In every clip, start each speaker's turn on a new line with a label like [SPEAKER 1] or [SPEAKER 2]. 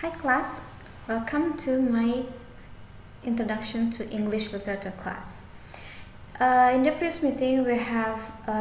[SPEAKER 1] Hi class, welcome to my introduction to English literature class. In the previous meeting we have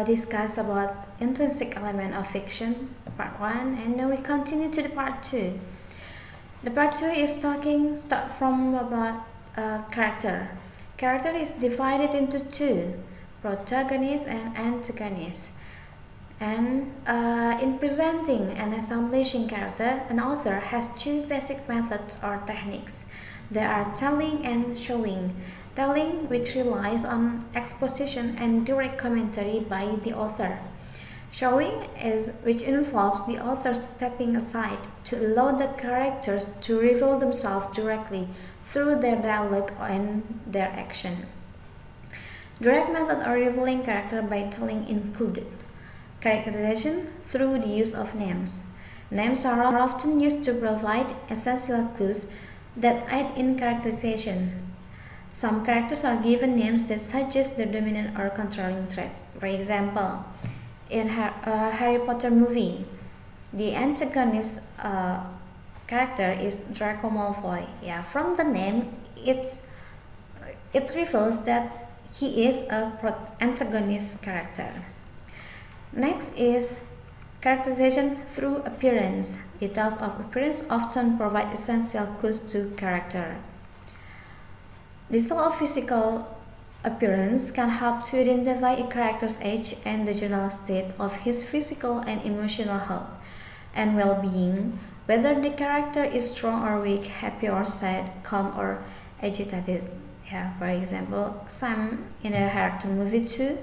[SPEAKER 1] discussed about intrinsic element of fiction, part 1, and now we continue to the part 2. The part 2 is start from about character. Character is divided into two, protagonist and antagonist. And in presenting and establishing character, an author has two basic methods or techniques. They are telling and showing. Telling, which relies on exposition and direct commentary by the author. Showing which involves the author stepping aside to allow the characters to reveal themselves directly through their dialogue and their action. Direct method or revealing character by telling included characterization through the use of names. Names are often used to provide essential clues that aid in characterization. Some characters are given names that suggest their dominant or controlling traits. For example, in Harry Potter movie, the antagonist character is Draco Malfoy. Yeah, from the name, it reveals that he is an antagonist character. Next is characterization through appearance. Details of appearance often provide essential clues to character. Details of physical appearance can help to identify a character's age and the general state of his physical and emotional health and well-being, whether the character is strong or weak, happy or sad, calm or agitated. Yeah, for example, Sam in a character movie 2,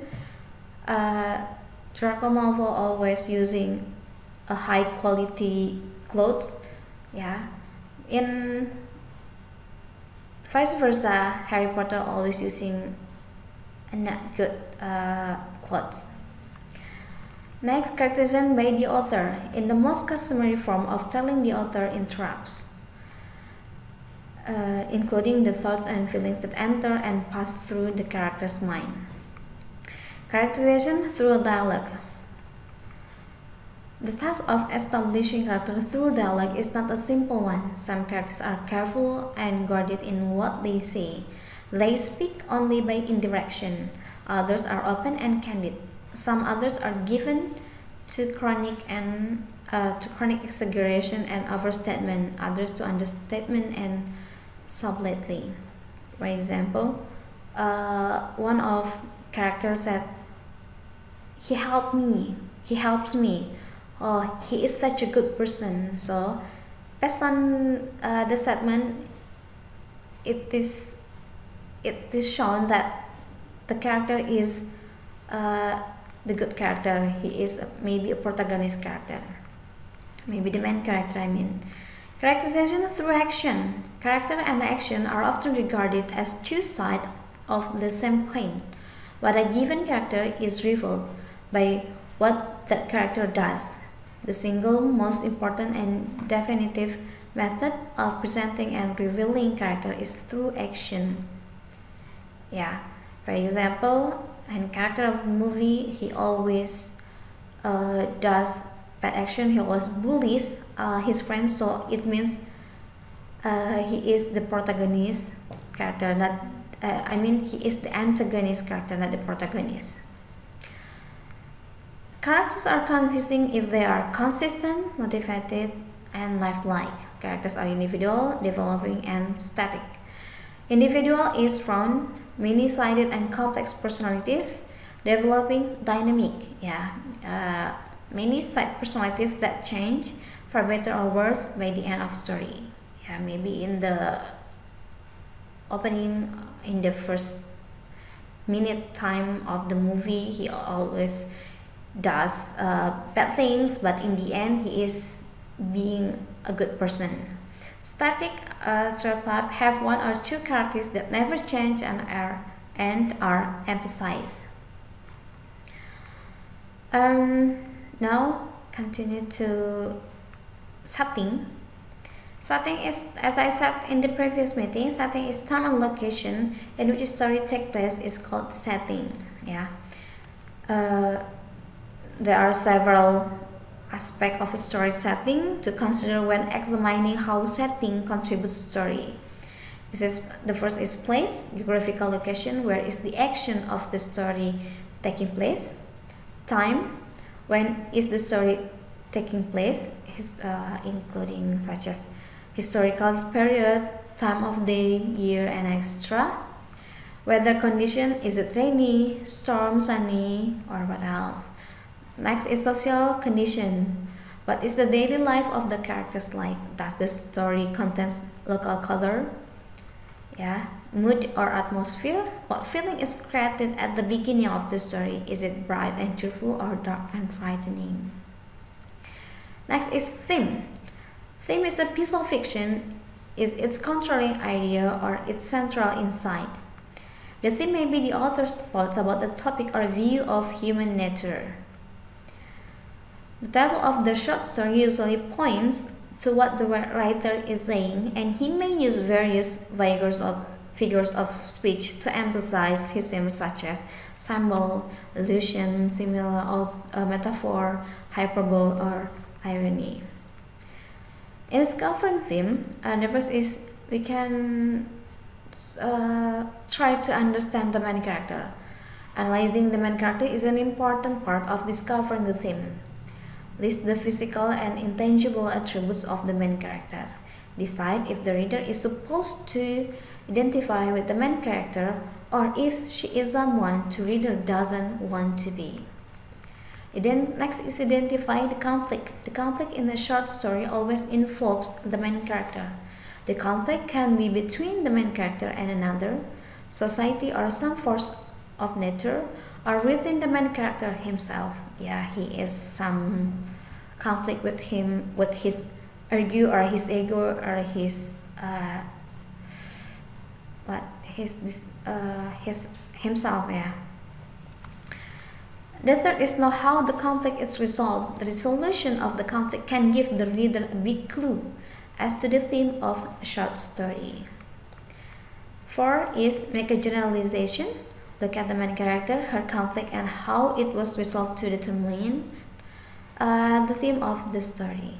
[SPEAKER 1] Draco Malfoy always using a high quality clothes, yeah. In vice versa, Harry Potter always using a not good clothes. Next, characterization by the author in the most customary form of telling the author interrupts, including the thoughts and feelings that enter and pass through the character's mind. Characterization through dialogue. The task of establishing character through dialogue is not a simple one. Some characters are careful and guarded in what they say. They speak only by indirection. Others are open and candid. Some others are given to chronic exaggeration and overstatement. Others to understatement and subtlety. For example, one of character said, he helps me, oh, he is such a good person. So based on the statement, it is shown that the character is the good character. He is maybe a protagonist character, maybe the main character, I mean. Characterization through action. Character and action are often regarded as two sides of the same coin. What a given character is revealed by what that character does. The single most important and definitive method of presenting and revealing character is through action. Yeah, for example, in character of movie, he always does bad action. He always bullies his friends, so it means he is the protagonist character, not he is the antagonist character, not the protagonist. Characters are confusing if they are consistent, motivated, and lifelike. Characters are individual, developing, and static. Individual is round, many-sided, and complex personalities, developing, dynamic. Yeah, many-sided personalities that change for better or worse by the end of story. Yeah, maybe in the opening, in the first minute time of the movie, he always does bad things, but in the end he is being a good person. Static stereotypes have one or two characters that never change and are emphasized. Now continue to setting. Setting is, as I said in the previous meeting, setting is time and location in which a story takes place is called setting. Yeah, there are several aspect of a story setting to consider when examining how setting contributes to story. The first is place, geographical location, where is the action of the story taking place. Time, when is the story taking place, including such as historical period, time of day, year, and extra. Weather condition, is it rainy, storm, sunny, or what else? Next is social condition. What is the daily life of the characters like? Does the story contain local color? Yeah. Mood or atmosphere. What feeling is created at the beginning of the story? Is it bright and cheerful or dark and frightening? Next is theme. Theme is a piece of fiction, is its controlling idea or its central insight. The theme may be the author's thoughts about a topic or view of human nature. The title of the short story usually points to what the writer is saying, and he may use various figures of speech to emphasize his themes such as symbol, allusion, simile, metaphor, hyperbole, or irony. In discovering theme, the first is we can try to understand the main character. Analyzing the main character is an important part of discovering the theme. List the physical and intangible attributes of the main character. Decide if the reader is supposed to identify with the main character or if she is someone the reader doesn't want to be. Next is identify the conflict. The conflict in a short story always involves the main character. The conflict can be between the main character and another, society, or some force of nature, or within the main character himself. Yeah, he is some conflict with his ego or his himself. Yeah. The third is know how the conflict is resolved. The resolution of the conflict can give the reader a big clue as to the theme of a short story. 4 is make a generalization. Look at the main character, her conflict, and how it was resolved to determine the theme of the story.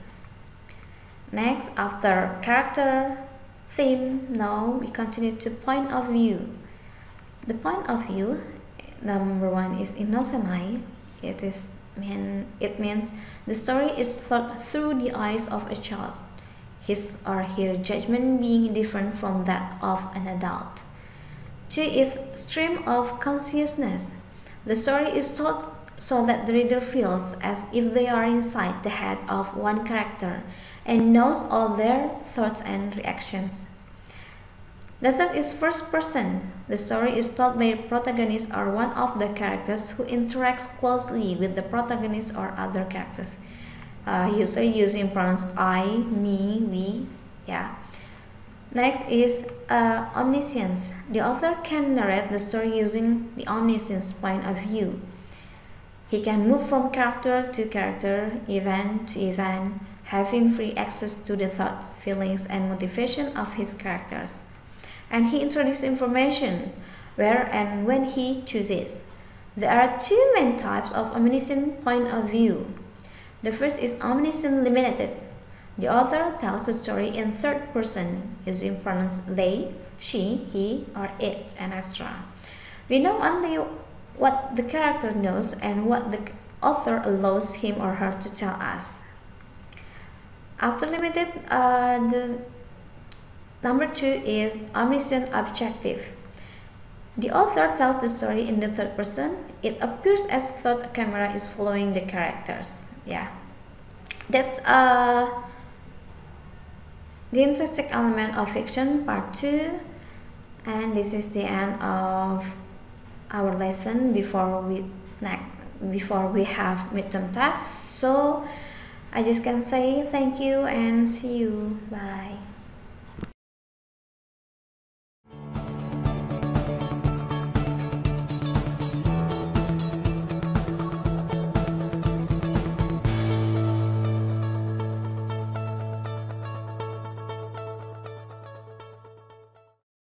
[SPEAKER 1] Next, after character, theme, now we continue to point of view. The point of view, number 1 is innocent eye. It means the story is thought through the eyes of a child, his or her judgment being different from that of an adult. 2 is stream of consciousness. The story is told so that the reader feels as if they are inside the head of one character and knows all their thoughts and reactions. The third is first person. The story is told by a protagonist or one of the characters who interacts closely with the protagonist or other characters. Usually using pronouns I, me, we. Yeah. Next is omniscience. The author can narrate the story using the omniscience point of view. He can move from character to character, event to event, having free access to the thoughts, feelings, and motivation of his characters. And he introduces information where and when he chooses. There are 2 main types of omniscient point of view. The first is omniscient limited. The author tells the story in third person using pronouns they, she, he, or it, and etc. We know only what the character knows and what the author allows him or her to tell us. After limited, the number 2 is omniscient objective. The author tells the story in the third person. It appears as though the camera is following the characters. Yeah, that's the intrinsic element of fiction part 2, and this is the end of our lesson before we have midterm tests. So I just can say thank you and see you. Bye.